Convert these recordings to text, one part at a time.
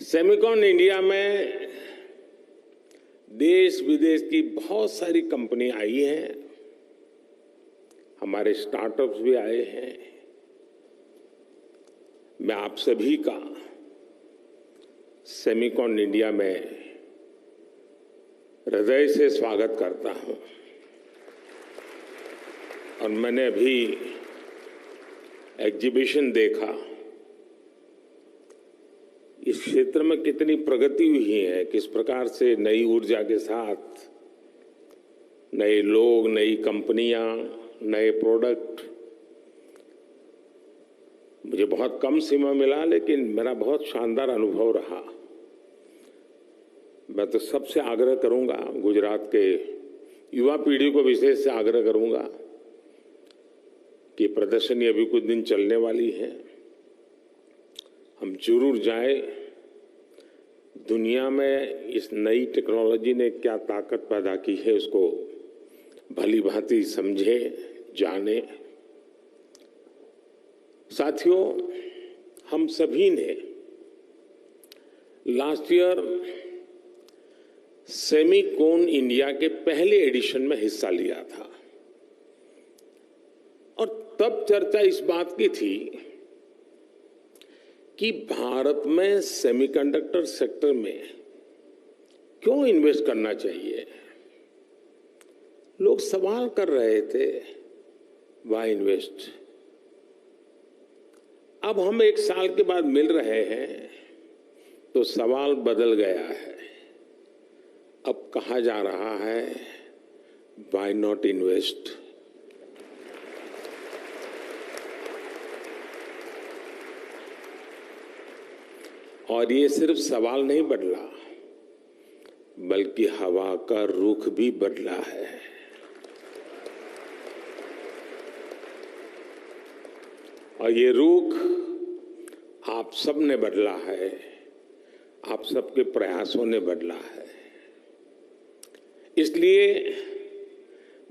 Semicon India में देश विदेश की बहुत सारी कंपनी आई हैं, हमारे स्टार्टअप्स भी आए हैं। मैं आप सभी का सेमिकॉन इंडिया में हृदय से स्वागत करता हूं। और मैंने अभी एग्जीबिशन देखा, इस क्षेत्र में कितनी प्रगति हुई है, किस प्रकार से नई ऊर्जा के साथ नए लोग, नई कंपनियां, नए प्रोडक्ट। मुझे बहुत कम समय मिला, लेकिन मेरा बहुत शानदार अनुभव रहा। मैं तो सबसे आग्रह करूंगा, गुजरात के युवा पीढ़ी को विशेष से आग्रह करूंगा कि प्रदर्शनी अभी कुछ दिन चलने वाली है, हम जरूर जाएं। दुनिया में इस नई टेक्नोलॉजी ने क्या ताकत पैदा की है, उसको भली भांति समझे, जाने। साथियों, हम सभी ने लास्ट ईयर सेमिकॉन इंडिया के पहले एडिशन में हिस्सा लिया था और तब चर्चा इस बात की थी कि भारत में सेमीकंडक्टर सेक्टर में क्यों इन्वेस्ट करना चाहिए। लोग सवाल कर रहे थे, वाई इन्वेस्ट। अब हम एक साल के बाद मिल रहे हैं तो सवाल बदल गया है। अब कहा जा रहा है, वाई नॉट इन्वेस्ट। और ये सिर्फ सवाल नहीं बदला, बल्कि हवा का रुख भी बदला है। और ये रुख आप सब ने बदला है, आप सबके प्रयासों ने बदला है। इसलिए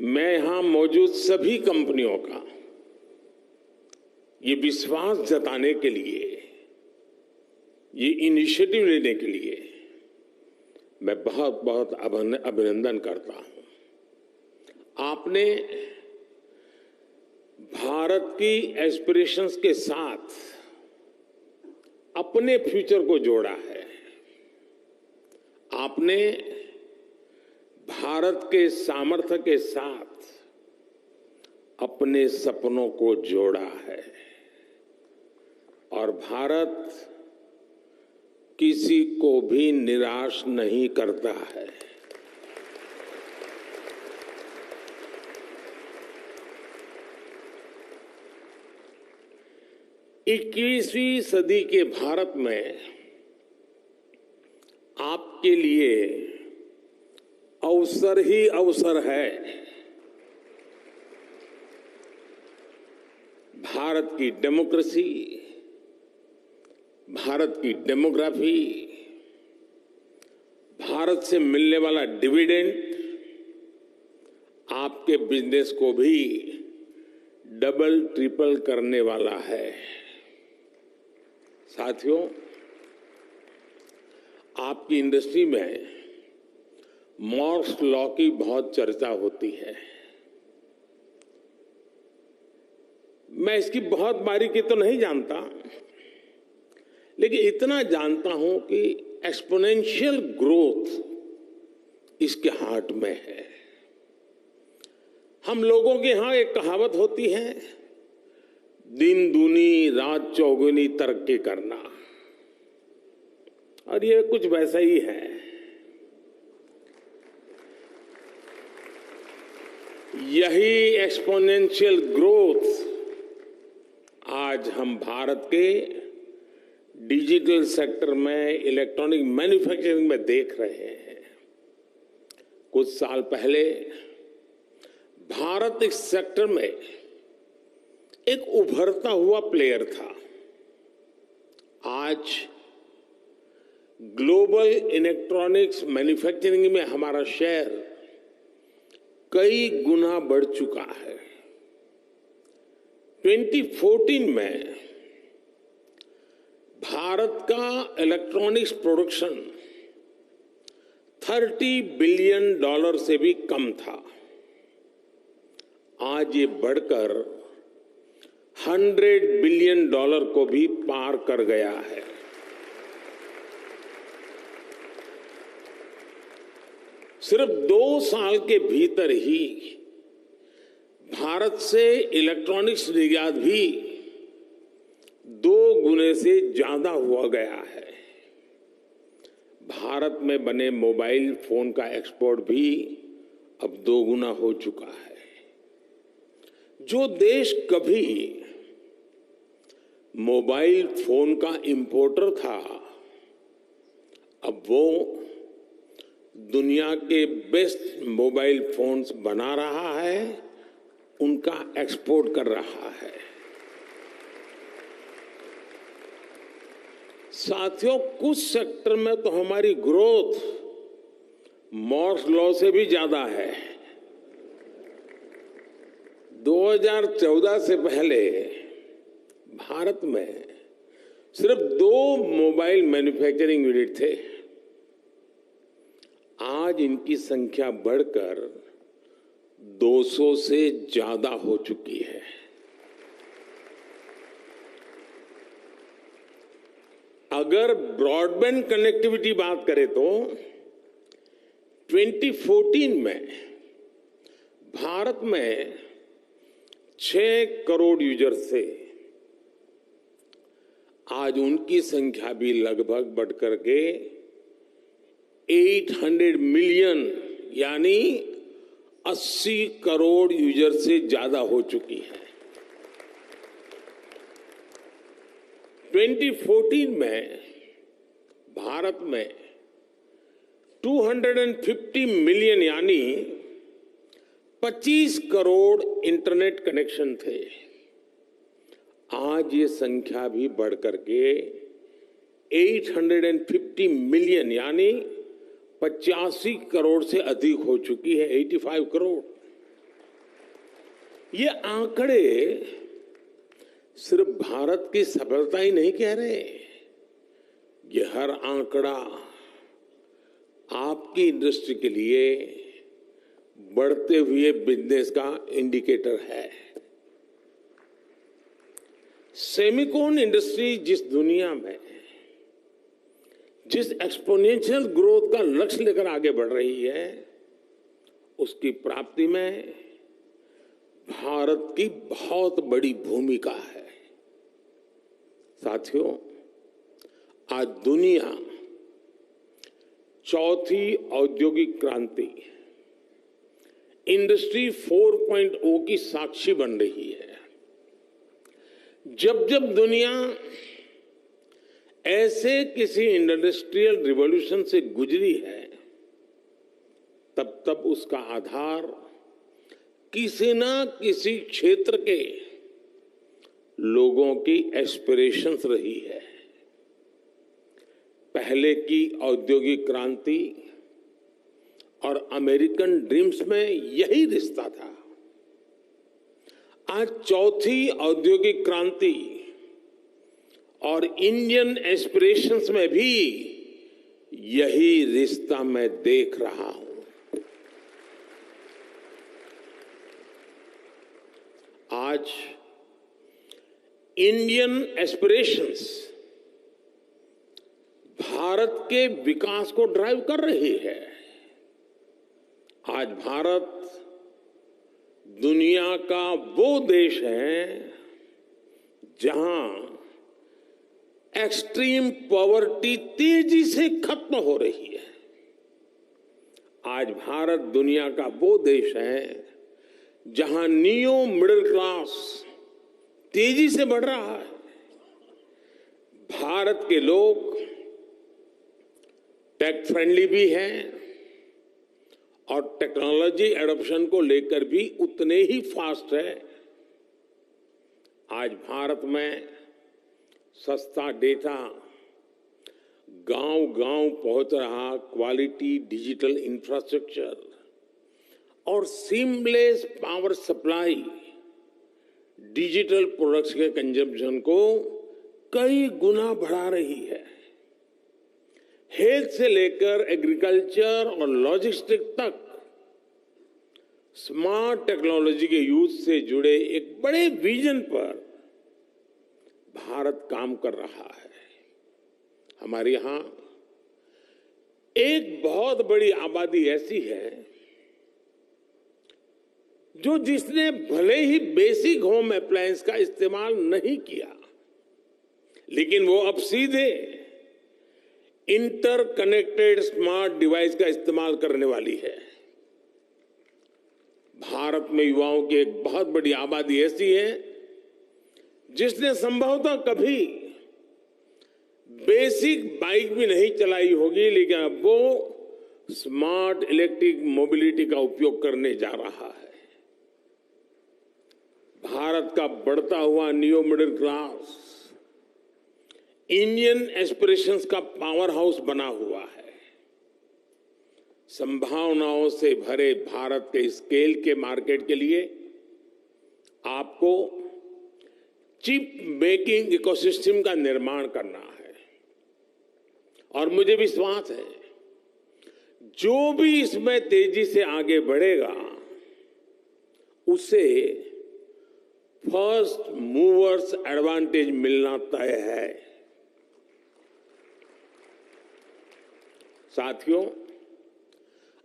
मैं यहां मौजूद सभी कंपनियों का ये विश्वास जताने के लिए, ये इनिशिएटिव लेने के लिए मैं बहुत बहुत अभिनंदन करता हूं। आपने भारत की एस्पिरेशंस के साथ अपने फ्यूचर को जोड़ा है। आपने भारत के सामर्थ्य के साथ अपने सपनों को जोड़ा है। और भारत किसी को भी निराश नहीं करता है। 21वीं सदी के भारत में आपके लिए अवसर ही अवसर है। भारत की डेमोक्रेसी, भारत की डेमोग्राफी, भारत से मिलने वाला डिविडेंड आपके बिजनेस को भी डबल ट्रिपल करने वाला है। साथियों, आपकी इंडस्ट्री में मॉर्स लॉ की बहुत चर्चा होती है। मैं इसकी बहुत बारीकी तो नहीं जानता, लेकिन इतना जानता हूं कि एक्सपोनेंशियल ग्रोथ इसके हार्ट में है। हम लोगों के यहां एक कहावत होती है, दिन दूनी रात चौगुनी तरक्की करना, और ये कुछ वैसा ही है। यही एक्सपोनेंशियल ग्रोथ आज हम भारत के डिजिटल सेक्टर में, इलेक्ट्रॉनिक मैन्युफैक्चरिंग में देख रहे हैं। कुछ साल पहले भारत इस सेक्टर में एक उभरता हुआ प्लेयर था। आज ग्लोबल इलेक्ट्रॉनिक्स मैन्युफैक्चरिंग में हमारा शेयर कई गुना बढ़ चुका है। 2014 में भारत का इलेक्ट्रॉनिक्स प्रोडक्शन 30 बिलियन डॉलर से भी कम था। आज ये बढ़कर 100 बिलियन डॉलर को भी पार कर गया है। सिर्फ 2 साल के भीतर ही भारत से इलेक्ट्रॉनिक्स निर्यात भी 2 गुने से ज्यादा हुआ गया है। भारत में बने मोबाइल फोन का एक्सपोर्ट भी अब 2 गुना हो चुका है। जो देश कभी मोबाइल फोन का इंपोर्टर था, अब वो दुनिया के बेस्ट मोबाइल फोन्स बना रहा है, उनका एक्सपोर्ट कर रहा है। साथियों, कुछ सेक्टर में तो हमारी ग्रोथ मॉर्स लॉ से भी ज्यादा है। 2014 से पहले भारत में सिर्फ 2 मोबाइल मैन्युफैक्चरिंग यूनिट थे। आज इनकी संख्या बढ़कर 200 से ज्यादा हो चुकी है। अगर ब्रॉडबैंड कनेक्टिविटी बात करें तो 2014 में भारत में 6 करोड़ यूजर्स थे। आज उनकी संख्या भी लगभग बढ़कर के 800 मिलियन यानी 80 करोड़ यूजर से ज्यादा हो चुकी है। 2014 में भारत में 250 मिलियन यानी 25 करोड़ इंटरनेट कनेक्शन थे। आज ये संख्या भी बढ़कर के 850 मिलियन यानी 85 करोड़ से अधिक हो चुकी है। 85 करोड़। ये आंकड़े सिर्फ भारत की सफलता ही नहीं कह रहे, ये हर आंकड़ा आपकी इंडस्ट्री के लिए बढ़ते हुए बिजनेस का इंडिकेटर है। सेमिकॉन इंडस्ट्री जिस दुनिया में जिस एक्सपोनेंशियल ग्रोथ का लक्ष्य लेकर आगे बढ़ रही है, उसकी प्राप्ति में भारत की बहुत बड़ी भूमिका है। साथियों, आज दुनिया चौथी औद्योगिक क्रांति इंडस्ट्री 4.0 की साक्षी बन रही है। जब जब दुनिया ऐसे किसी इंडस्ट्रियल रिवॉल्यूशन से गुजरी है, तब तब उसका आधार किसी न किसी क्षेत्र के लोगों की एस्पिरेशंस रही है। पहले की औद्योगिक क्रांति और अमेरिकन ड्रीम्स में यही रिश्ता था। आज चौथी औद्योगिक क्रांति और इंडियन एस्पिरेशंस में भी यही रिश्ता मैं देख रहा हूं। आज इंडियन एस्पिरेशंस भारत के विकास को ड्राइव कर रही है। आज भारत दुनिया का वो देश है जहां एक्सट्रीम पॉवर्टी तेजी से खत्म हो रही है। आज भारत दुनिया का वो देश है जहां नियो मिडिल क्लास तेजी से बढ़ रहा है। भारत के लोग टेक फ्रेंडली भी हैं और टेक्नोलॉजी एडॉप्शन को लेकर भी उतने ही फास्ट है। आज भारत में सस्ता डेटा गांव-गांव पहुंच रहा, क्वालिटी डिजिटल इंफ्रास्ट्रक्चर और seamless power supply digital products के कंजम्पशन को कई गुना बढ़ा रही है। हेल्थ से लेकर एग्रीकल्चर और लॉजिस्टिक तक स्मार्ट टेक्नोलॉजी के यूज से जुड़े एक बड़े विजन पर भारत काम कर रहा है। हमारे यहां एक बहुत बड़ी आबादी ऐसी है जिसने भले ही बेसिक होम अप्लायंस का इस्तेमाल नहीं किया, लेकिन वो अब सीधे इंटरकनेक्टेड स्मार्ट डिवाइस का इस्तेमाल करने वाली है। भारत में युवाओं की एक बहुत बड़ी आबादी ऐसी है जिसने संभवतः कभी बेसिक बाइक भी नहीं चलाई होगी, लेकिन अब वो स्मार्ट इलेक्ट्रिक मोबिलिटी का उपयोग करने जा रहा है। भारत का बढ़ता हुआ new middle class Indian aspirations का पावर हाउस बना हुआ है। संभावनाओं से भरे भारत के स्केल के मार्केट के लिए आपको चिप मेकिंग इकोसिस्टम का निर्माण करना है, और मुझे विश्वास है जो भी इसमें तेजी से आगे बढ़ेगा उसे फर्स्ट मूवर्स एडवांटेज मिलना तय है। साथियों,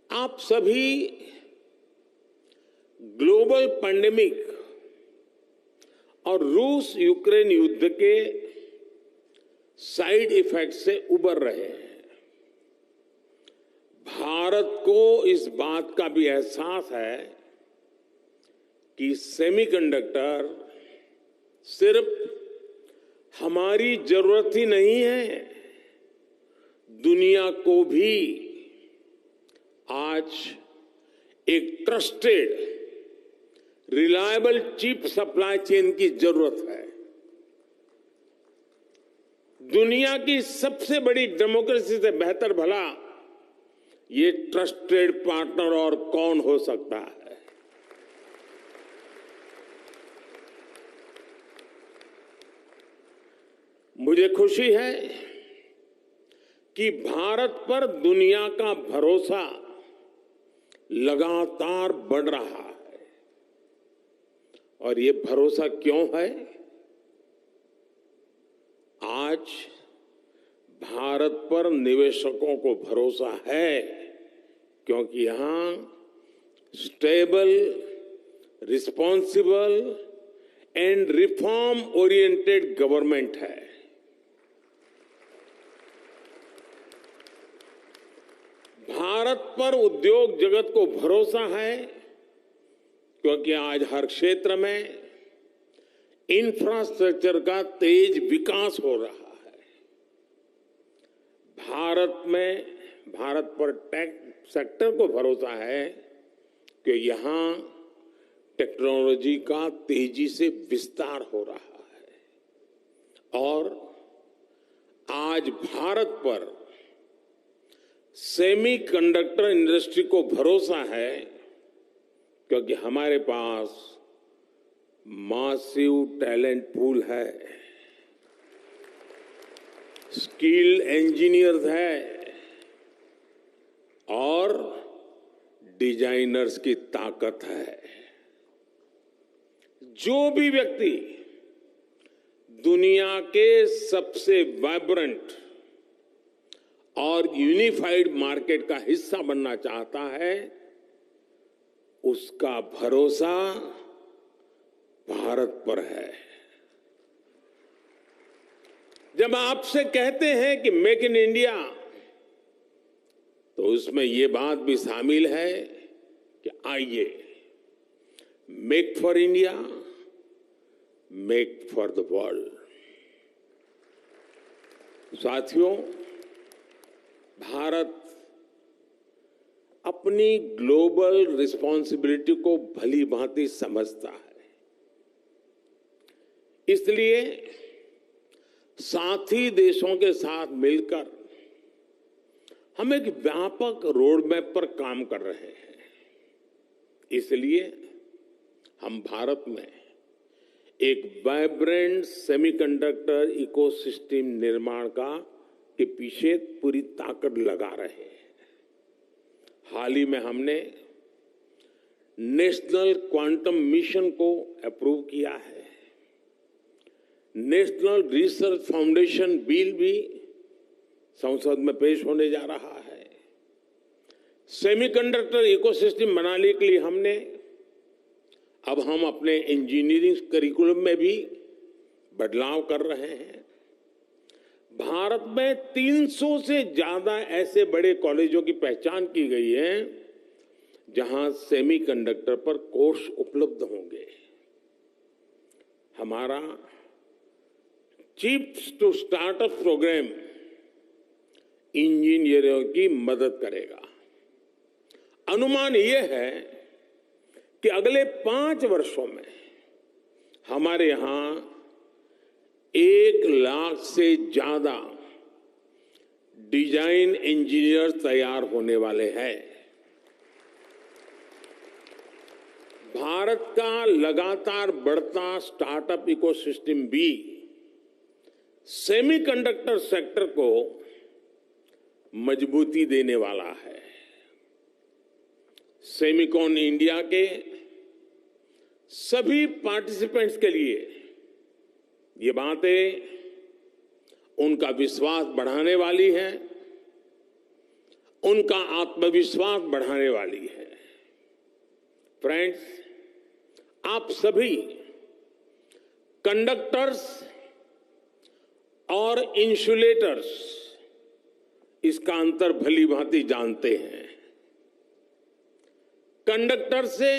आप सभी ग्लोबल पैंडेमिक और रूस यूक्रेन युद्ध के साइड इफेक्ट से उबर रहे हैं। भारत को इस बात का भी एहसास है कि सेमीकंडक्टर सिर्फ हमारी जरूरत ही नहीं है, दुनिया को भी आज एक trusted reliable chip supply chain की जरूरत है। दुनिया की सबसे बड़ी डेमोक्रेसी से बेहतर भला ये ट्रस्टेड पार्टनर और कौन हो सकता है। मुझे खुशी है कि भारत पर दुनिया का भरोसा लगातार बढ़ रहा है। और ये भरोसा क्यों है? आज भारत पर निवेशकों को भरोसा है क्योंकि यहां stable, responsible and reform oriented government है। भारत पर उद्योग जगत को भरोसा है क्योंकि आज हर क्षेत्र में इंफ्रास्ट्रक्चर का तेज विकास हो रहा है। भारत पर टेक सेक्टर को भरोसा है कि यहां टेक्नोलॉजी का तेजी से विस्तार हो रहा है। और आज भारत पर सेमीकंडक्टर इंडस्ट्री को भरोसा है क्योंकि हमारे पास मासिव टैलेंट पूल है, स्किल्ड इंजीनियर्स है और डिजाइनर्स की ताकत है। जो भी व्यक्ति दुनिया के सबसे वाइब्रेंट और यूनिफाइड मार्केट का हिस्सा बनना चाहता है, उसका भरोसा भारत पर है। जब आपसे कहते हैं कि मेक इन इंडिया, तो उसमें ये बात भी शामिल है कि आइए make for India, make for the world. साथियों, भारत अपनी ग्लोबल रिस्पॉन्सिबिलिटी को भली भांति समझता है। इसलिए साथी देशों के साथ मिलकर हम एक व्यापक रोडमैप पर काम कर रहे हैं। इसलिए हम भारत में एक वाइब्रेंट सेमीकंडक्टर इकोसिस्टम निर्माण के पीछे पूरी ताकत लगा रहे हैं। हाल ही में हमने नेशनल क्वांटम मिशन को अप्रूव किया है। नेशनल रिसर्च फाउंडेशन बिल भी संसद में पेश होने जा रहा है। सेमीकंडक्टर इकोसिस्टम बनाने के लिए अब हम अपने इंजीनियरिंग करिकुलम में भी बदलाव कर रहे हैं। भारत में 300 से ज्यादा ऐसे बड़े कॉलेजों की पहचान की गई है जहां सेमीकंडक्टर पर कोर्स उपलब्ध होंगे। हमारा चिप्स टू स्टार्टअप प्रोग्राम इंजीनियरों की मदद करेगा। अनुमान यह है कि अगले 5 वर्षों में हमारे यहां 1 लाख से ज्यादा डिजाइन इंजीनियर तैयार होने वाले हैं। भारत का लगातार बढ़ता स्टार्टअप इकोसिस्टम भी सेमीकंडक्टर सेक्टर को मजबूती देने वाला है। सेमिकॉन इंडिया के सभी पार्टिसिपेंट्स के लिए ये बातें उनका विश्वास बढ़ाने वाली है, उनका आत्मविश्वास बढ़ाने वाली है। फ्रेंड्स, आप सभी कंडक्टर्स और इंसुलेटर्स इसका अंतर भली भांति जानते हैं। कंडक्टर से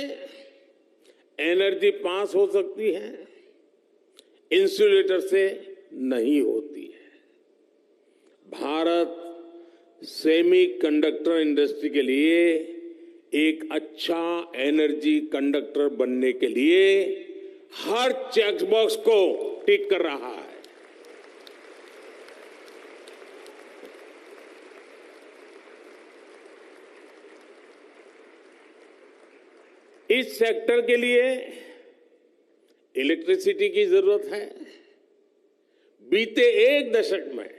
एनर्जी पास हो सकती है, इंसुलेटर से नहीं होती है। भारत सेमी कंडक्टर इंडस्ट्री के लिए एक अच्छा एनर्जी कंडक्टर बनने के लिए हर चेक बॉक्स को टिक कर रहा है। इस सेक्टर के लिए इलेक्ट्रिसिटी की जरूरत है। बीते 1 दशक में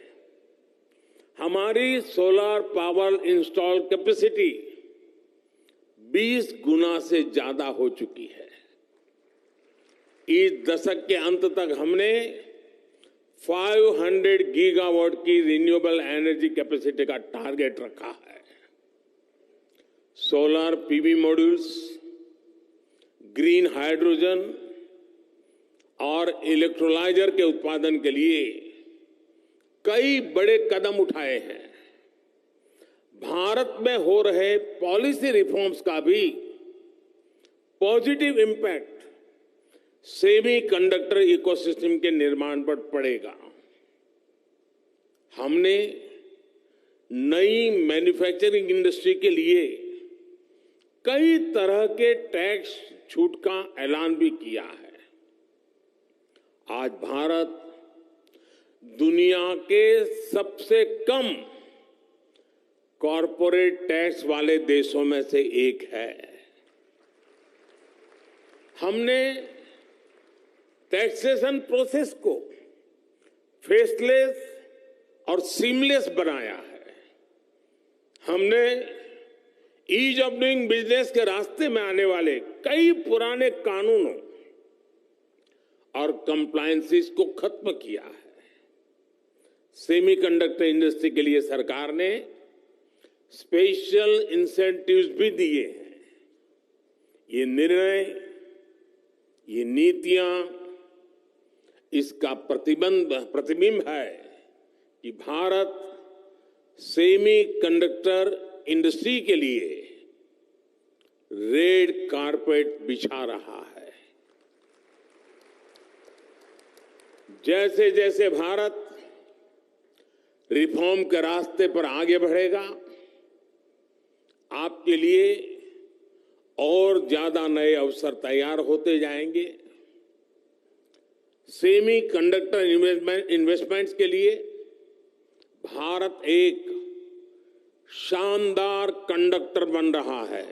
हमारी सोलर पावर इंस्टॉल कैपेसिटी 20 गुना से ज्यादा हो चुकी है। इस दशक के अंत तक हमने 500 गीगावाट की रिन्यूएबल एनर्जी कैपेसिटी का टारगेट रखा है। Solar PV modules, green hydrogen और इलेक्ट्रोलाइजर के उत्पादन के लिए कई बड़े कदम उठाए हैं। भारत में हो रहे पॉलिसी रिफॉर्म्स का भी positive impact semi conductor ecosystem के निर्माण पर पड़ेगा। हमने नई मैन्युफैक्चरिंग इंडस्ट्री के लिए कई तरह के टैक्स छूट का ऐलान भी किया है। आज भारत दुनिया के सबसे कम कॉरपोरेट टैक्स वाले देशों में से एक है। हमने टैक्सेशन प्रोसेस को फेसलेस और सीमलेस बनाया है। हमने ईज ऑफ डूइंग बिजनेस के रास्ते में आने वाले कई पुराने कानूनों और कंप्लायंसेस को खत्म किया है। सेमीकंडक्टर इंडस्ट्री के लिए सरकार ने स्पेशल इंसेंटिव्स भी दिए हैं। ये निर्णय, ये नीतियां इसका प्रतिबिंब है कि भारत सेमी कंडक्टर इंडस्ट्री के लिए रेड कारपेट बिछा रहा है। जैसे जैसे भारत रिफॉर्म के रास्ते पर आगे बढ़ेगा, आपके लिए और ज्यादा नए अवसर तैयार होते जाएंगे। सेमी कंडक्टर इन्वेस्टमेंट्स के लिए भारत एक शानदार कंडक्टर बन रहा है।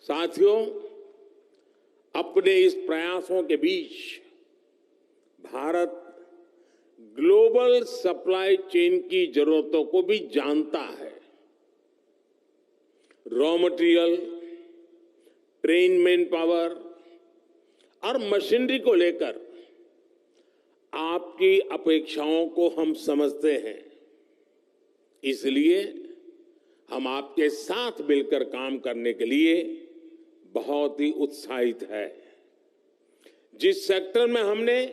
साथियों, अपने इस प्रयासों के बीच भारत ग्लोबल सप्लाई चेन की जरूरतों को भी जानता है। Raw material, train man power और मशीनरी को लेकर आपकी अपेक्षाओं को हम समझते हैं। इसलिए हम आपके साथ मिलकर काम करने के लिए बहुत ही उत्साहित है। जिस सेक्टर में हमने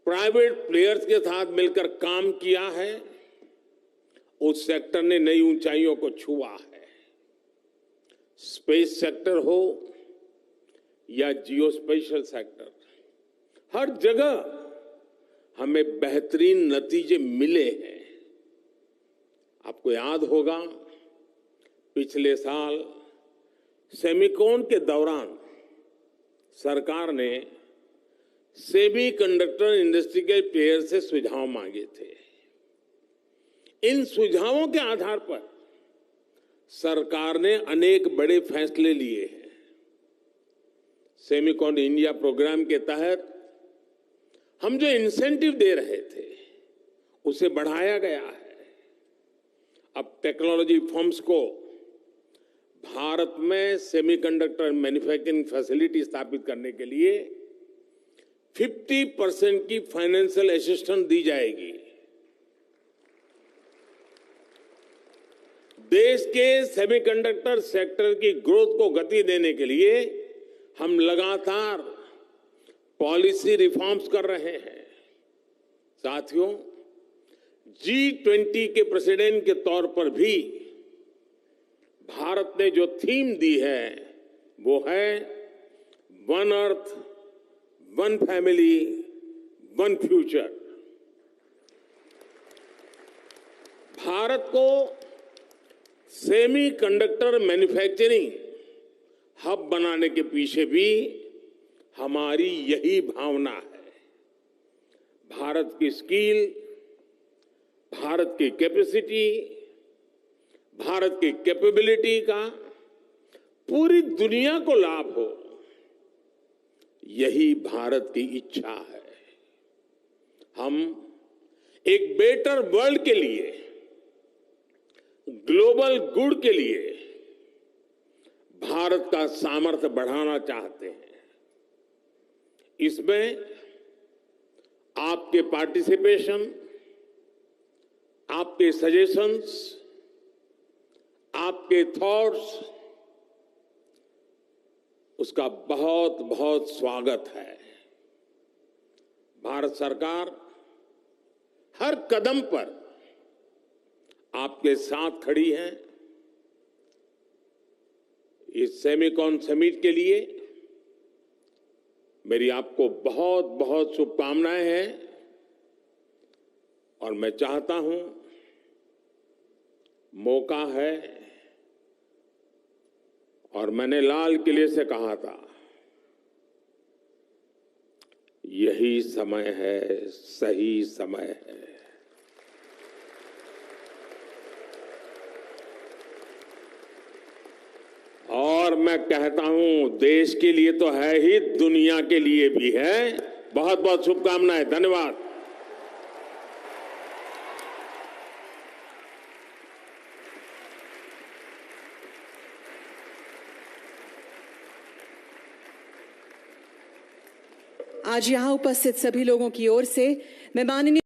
प्राइवेट प्लेयर्स के साथ मिलकर काम किया है, उस सेक्टर ने नई ऊंचाइयों को छुआ है। स्पेस सेक्टर हो या जियोस्पेशियल सेक्टर, हर जगह हमें बेहतरीन नतीजे मिले हैं। आपको याद होगा, पिछले साल सेमिकॉन के दौरान सरकार ने सेमीकंडक्टर इंडस्ट्री के प्लेयर से सुझाव मांगे थे। इन सुझावों के आधार पर सरकार ने अनेक बड़े फैसले लिए हैं। सेमिकॉन इंडिया प्रोग्राम के तहत हम जो इंसेंटिव दे रहे थे, उसे बढ़ाया गया है। अब टेक्नोलॉजी फर्म्स को भारत में सेमीकंडक्टर मैन्युफैक्चरिंग फैसिलिटी स्थापित करने के लिए 50% की फाइनेंशियल असिस्टेंस दी जाएगी। देश के सेमीकंडक्टर सेक्टर की ग्रोथ को गति देने के लिए हम लगातार पॉलिसी रिफॉर्म्स कर रहे हैं। साथियों, G20 के प्रेसिडेंट के तौर पर भी भारत ने जो थीम दी है, वो है one earth, one family, one future. Bharat को सेमीकंडक्टर मैन्युफैक्चरिंग हब बनाने के पीछे भी हमारी यही भावना है। भारत की स्किल, भारत की कैपेसिटी, भारत की कैपेबिलिटी का पूरी दुनिया को लाभ हो, यही भारत की इच्छा है। हम एक बेटर वर्ल्ड के लिए, ग्लोबल गुड के लिए भारत का सामर्थ्य बढ़ाना चाहते हैं। इसमें आपके पार्टिसिपेशन, आपके सजेशंस, आपके थॉट्स, उसका बहुत बहुत स्वागत है। भारत सरकार हर कदम पर आपके साथ खड़ी है। इस सेमिकॉन समिट के लिए मेरी आपको बहुत बहुत शुभकामनाएं हैं और मैं चाहता हूं, मौका है, और मैंने लाल किले से कहा था, यही समय है, सही समय है। और मैं कहता हूं, देश के लिए तो है ही, दुनिया के लिए भी है। बहुत बहुत शुभकामनाएं। धन्यवाद। आज यहां उपस्थित सभी लोगों की ओर से मैं माननीय